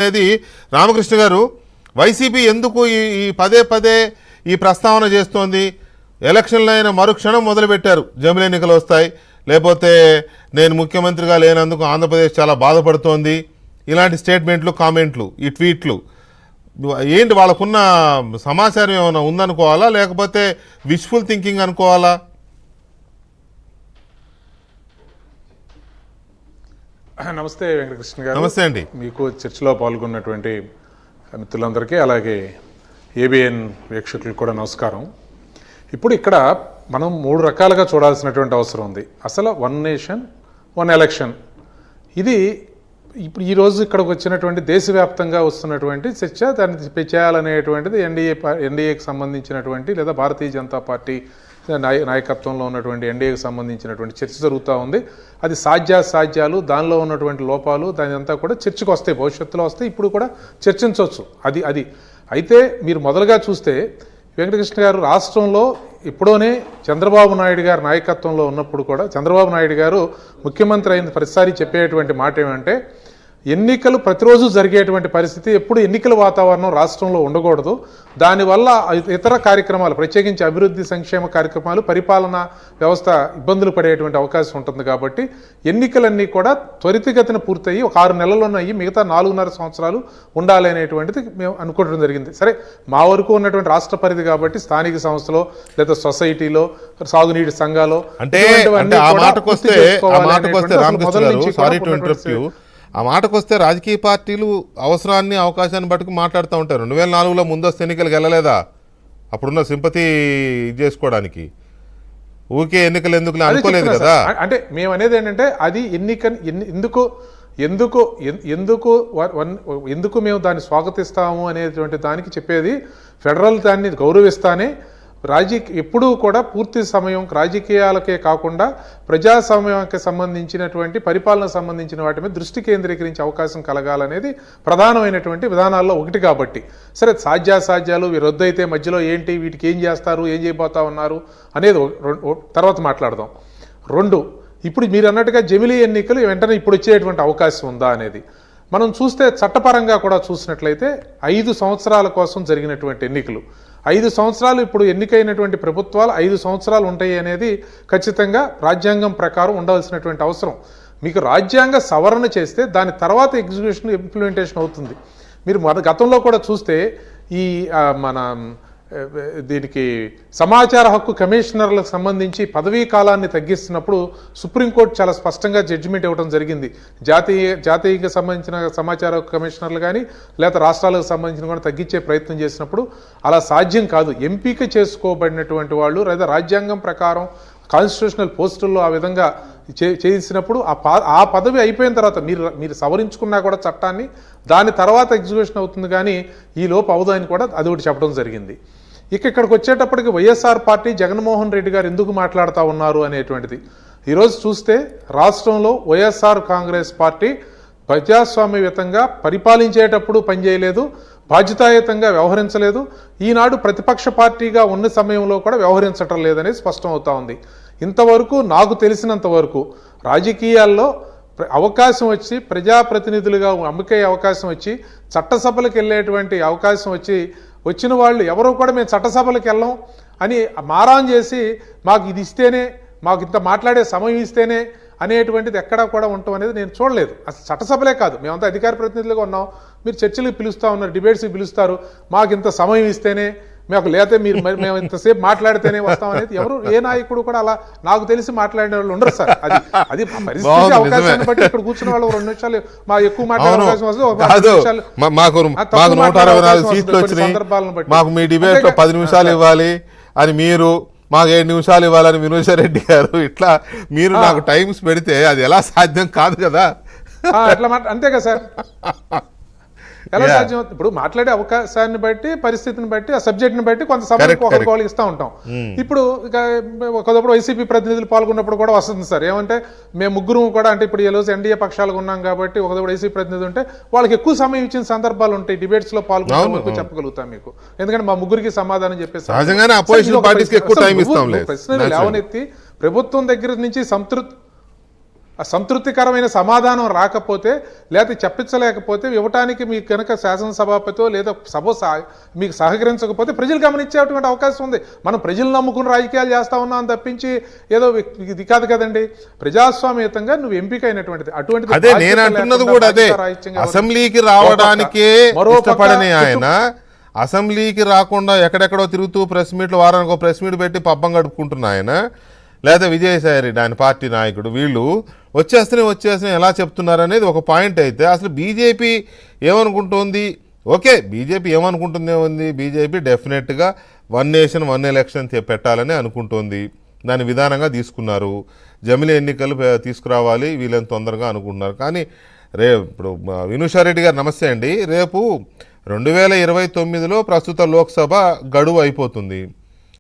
అనేది రామకృష్ణ గారు వైసీపీ ఎందుకు ఈ పదే పదే ఈ ప్రస్తావన చేస్తోంది? ఎలక్షన్లు అయిన మరుక్షణం మొదలుపెట్టారు, జమిలీ ఎన్నికలు వస్తాయి, లేకపోతే నేను ముఖ్యమంత్రిగా లేనందుకు ఆంధ్రప్రదేశ్ చాలా బాధపడుతోంది, ఇలాంటి స్టేట్మెంట్లు, కామెంట్లు, ఈ ట్వీట్లు ఏంటి? వాళ్ళకున్న సమాచారం ఏమైనా ఉందనుకోవాలా, లేకపోతే విష్ఫుల్ థింకింగ్ అనుకోవాలా? నమస్తే వెంకటకృష్ణ గారు. నమస్తే అండి. మీకు చర్చలో పాల్గొన్నటువంటి మిత్రులందరికీ, అలాగే ఏబిఎన్ వీక్షకులకు కూడా నమస్కారం. ఇప్పుడు ఇక్కడ మనం 3 రకాలుగా చూడాల్సినటువంటి అవసరం ఉంది. అసలు 1 నేషన్ 1 ఎలక్షన్, ఇది ఇప్పుడు ఈరోజు ఇక్కడికి వచ్చినటువంటి దేశవ్యాప్తంగా వస్తున్నటువంటి చర్చ, దాన్ని చేయాలనేటువంటిది ఎన్డీఏకి సంబంధించినటువంటి లేదా భారతీయ జనతా పార్టీ నాయకత్వంలో ఉన్నటువంటి ఎన్డీఏకి సంబంధించినటువంటి చర్చ జరుగుతూ ఉంది. అది సాధ్యాలు, దానిలో ఉన్నటువంటి లోపాలు, దాని అంతా కూడా చర్చకు వస్తాయి, భవిష్యత్తులో వస్తాయి, ఇప్పుడు కూడా చర్చించవచ్చు. అది అయితే మీరు మొదలుగా చూస్తే వెంకటకృష్ణ గారు రాష్ట్రంలో ఇప్పుడోనే చంద్రబాబు నాయుడు గారి నాయకత్వంలో ఉన్నప్పుడు కూడా చంద్రబాబు నాయుడు గారు ముఖ్యమంత్రి అయిన ప్రతిసారి చెప్పేటువంటి మాట ఏమంటే, ఎన్నికలు ప్రతిరోజు జరిగేటువంటి పరిస్థితి, ఎప్పుడు ఎన్నికల వాతావరణం రాష్ట్రంలో ఉండకూడదు, దానివల్ల ఇతర కార్యక్రమాలు, ప్రత్యేకించి అభివృద్ధి సంక్షేమ కార్యక్రమాలు, పరిపాలనా వ్యవస్థ ఇబ్బందులు పడేటువంటి అవకాశం ఉంటుంది, కాబట్టి ఎన్నికలన్నీ కూడా త్వరితగతిన పూర్తయ్యి ఒక 6 నెలల్లోనే అయ్యి మిగతా 4.5 సంవత్సరాలు ఉండాలి అనేటువంటిది మేము అనుకోవడం జరిగింది. సరే, మా వరకు ఉన్నటువంటి రాష్ట్ర పరిధి కాబట్టి స్థానిక సంస్థలో లేదా సొసైటీలో సాగునీటి సంఘాలు ఆ మాటకొస్తే రాజకీయ పార్టీలు అవసరాన్ని అవకాశాన్ని బట్టుకు మాట్లాడుతూ ఉంటారు. 2004లో ముందస్తు ఎన్నికలకు వెళ్ళలేదా? అప్పుడున్న సింపతి చేసుకోవడానికి ఊరికే ఎన్నికలు ఎందుకు అనుకోలేదు కదా. అంటే మేము అనేది ఏంటంటే, అది ఎందుకు మేము దాన్ని స్వాగతిస్తాము అనేటువంటి దానికి చెప్పేది, ఫెడరల్ దాన్ని గౌరవిస్తానే ఎప్పుడూ కూడా పూర్తి సమయం రాజకీయాలకే కాకుండా ప్రజాస్వామ్యానికి సంబంధించినటువంటి పరిపాలనకు సంబంధించిన వాటి మీద దృష్టి కేంద్రీకరించే అవకాశం కలగాలనేది ప్రధానమైనటువంటి విధానాల్లో ఒకటి. కాబట్టి సరే, సాధ్యాలు రద్దు అయితే మధ్యలో ఏంటి, వీటికి ఏం చేస్తారు, ఏం చేయబోతా ఉన్నారు అనేది తర్వాత మాట్లాడదాం. 2, ఇప్పుడు మీరు అన్నట్టుగా జమిలీ ఎన్నికలు వెంటనే ఇప్పుడు వచ్చేటువంటి అవకాశం ఉందా అనేది మనం చూస్తే, చట్టపరంగా కూడా చూసినట్లయితే 5 సంవత్సరాల కోసం జరిగినటువంటి ఎన్నికలు, 5 సంవత్సరాలు ఇప్పుడు ఎన్నికైనటువంటి ప్రభుత్వాలు 5 సంవత్సరాలు ఉంటాయి అనేది ఖచ్చితంగా రాజ్యాంగం ప్రకారం ఉండవలసినటువంటి అవసరం. మీకు రాజ్యాంగ సవరణ చేస్తే దాని తర్వాత ఎగ్జిక్యూషన్ ఇంప్లిమెంటేషన్ అవుతుంది. మీరు గతంలో కూడా చూస్తే ఈ దీనికి సమాచార హక్కు కమిషనర్లకు సంబంధించి పదవీ కాలాన్ని తగ్గిస్తున్నప్పుడు సుప్రీంకోర్టు చాలా స్పష్టంగా జడ్జిమెంట్ ఇవ్వడం జరిగింది. జాతీయకి సంబంధించిన సమాచార హక్కు కమిషనర్లు కానీ లేదా రాష్ట్రాలకు సంబంధించిన కూడా తగ్గించే ప్రయత్నం చేసినప్పుడు అలా సాధ్యం కాదు. ఎంపిక చేసుకోబడినటువంటి వాళ్ళు లేదా రాజ్యాంగం ప్రకారం కాన్స్టిట్యూషనల్ పోస్టుల్లో ఆ విధంగా చేసినప్పుడు ఆ పదవి అయిపోయిన తర్వాత మీరు సవరించుకున్నా కూడా చట్టాన్ని, దాని తర్వాత ఎగ్జిక్యూషన్ అవుతుంది, కానీ ఈ లోపు అవదు అని కూడా అది ఒకటి చెప్పడం జరిగింది. ఇక్కడికి వచ్చేటప్పటికి వైఎస్ఆర్ పార్టీ, జగన్మోహన్ రెడ్డి గారు ఎందుకు మాట్లాడుతూ ఉన్నారు అనేటువంటిది ఈరోజు చూస్తే, రాష్ట్రంలో వైఎస్ఆర్ కాంగ్రెస్ పార్టీ ప్రజాస్వామ్యయుతంగా పరిపాలించేటప్పుడు పనిచేయలేదు, బాధ్యతాయుతంగా వ్యవహరించలేదు, ఈనాడు ప్రతిపక్ష పార్టీగా ఉన్న సమయంలో కూడా వ్యవహరించటం లేదనేది స్పష్టం అవుతా ఉంది. ఇంతవరకు నాకు తెలిసినంత వరకు రాజకీయాల్లో అవకాశం వచ్చి ప్రజాప్రతినిధులుగా అమ్ముకే అవకాశం వచ్చి చట్టసభలకు వెళ్ళేటువంటి అవకాశం వచ్చిన వాళ్ళు ఎవరో కూడా మేము చట్టసభలకు వెళ్ళాం అని మారాన్ చేసి మాకు ఇది ఇస్తేనే, మాకు ఇంత మాట్లాడే సమయం ఇస్తేనే అనేటువంటిది ఎక్కడా కూడా ఉండటం అనేది నేను చూడలేదు. అసలు చట్టసభలే కాదు, మేమంతా అధికార ప్రతినిధులుగా ఉన్నాం, మీరు చర్చలకు పిలుస్తూ ఉన్నారు, డిబేట్స్కి పిలుస్తారు, మాకు ఇంత సమయం ఇస్తేనే, మాకు లేతే మేము ఇంతసేపు మాట్లాడితేనే వస్తాం అనేది ఎవరు ఏ నాయకుడు కూడా అలా నాకు తెలిసి మాట్లాడే వాళ్ళు ఉండరు సార్. అది పరిస్థితి అవకాశాన్ని బట్టి ఇక్కడ కూర్చున్న వాళ్ళు 2 నిమిషాలు మా ఎక్కువ మాట్లాడే అవకాశం వస్తుంది, సందర్భాలను బట్టి మాకు మీ డిబేట్ లో 10 నిమిషాలు ఇవ్వాలి అని మీరు, మాకు 7 నిమిషాలు ఇవ్వాలని వినోద్ రెడ్డి గారు, ఇట్లా మీరు నాకు టైమ్స్ పెడితే అది ఎలా సాధ్యం కాదు కదా. అట్లా అంతే కదా సార్, ఎలా సాధ్యం? ఇప్పుడు మాట్లాడే అవకాశాన్ని బట్టి, పరిస్థితిని బట్టి, ఆ సబ్జెక్ట్ని బట్టి కొంత సమయం ఒకరికి ఇస్తూ ఉంటాం. ఇప్పుడు ఒకప్పుడు వైసీపీ ప్రతినిధులు పాల్గొన్నప్పుడు కూడా వస్తుంది సార్, ఏమంటే మేము ముగ్గురు కూడా, అంటే ఇప్పుడు ఈ రోజు ఎన్డీఏ పక్షాలకు ఉన్నాం కాబట్టి ఒకప్పుడు వైసీపీ ప్రతినిధులు ఉంటే వాళ్ళకి ఎక్కువ సమయం ఇచ్చిన సందర్భాలు ఉంటాయి, డిబేట్స్ లో పాల్గొన్న చెప్పగలుగుతాం మీకు, ఎందుకంటే మా ముగ్గురికి సమాధానం చెప్పేసి ప్రశ్నలు లేవనెత్తి ప్రభుత్వం దగ్గర నుంచి ఆ సంతృప్తికరమైన సమాధానం రాకపోతే లేకపోతే చెప్పించలేకపోతే ఇవ్వటానికి మీకు కనుక శాసనసభాపతితో లేదా సభ మీకు సహకరించకపోతే ప్రజలు గమనించేటువంటి అవకాశం ఉంది. మనం ప్రజలు నమ్ముకుని రాజకీయాలు చేస్తా ఉన్నాం తప్పించి ఏదో ఇది కాదు కదండి. ప్రజాస్వామ్యతంగా నువ్వు ఎంపిక అయినటువంటిది అటువంటి అదే నేను అంటున్నది కూడా అదే. అసెంబ్లీకి రావడానికే ఇష్టపడని ఆయన అసెంబ్లీకి రాకుండా ఎక్కడెక్కడో తిరుగుతూ ప్రెస్ మీట్లు వారానికి ఒక ప్రెస్ మీట్ పెట్టి పబ్బం గడుపుకుంటున్న ఆయన, లేదా విజయసాయి రెడ్డి ఆయన పార్టీ నాయకుడు, వీళ్ళు వచ్చేస్తేనే ఎలా చెప్తున్నారు అనేది ఒక పాయింట్. అయితే అసలు బీజేపీ ఏమనుకుంటుంది? ఓకే, బీజేపీ ఏమనుకుంటుంది ఏముంది, బీజేపీ డెఫినెట్గా 1 నేషన్ 1 ఎలక్షన్ పెట్టాలని అనుకుంటుంది. దాని విధానంగా తీసుకున్నారు. జమిలీ ఎన్నికలు తీసుకురావాలి వీళ్ళని తొందరగా అనుకుంటున్నారు. కానీ ఇప్పుడు వినుషారెడ్డి గారు నమస్తే అండి. రేపు 2029లో ప్రస్తుత లోక్సభ గడువు అయిపోతుంది.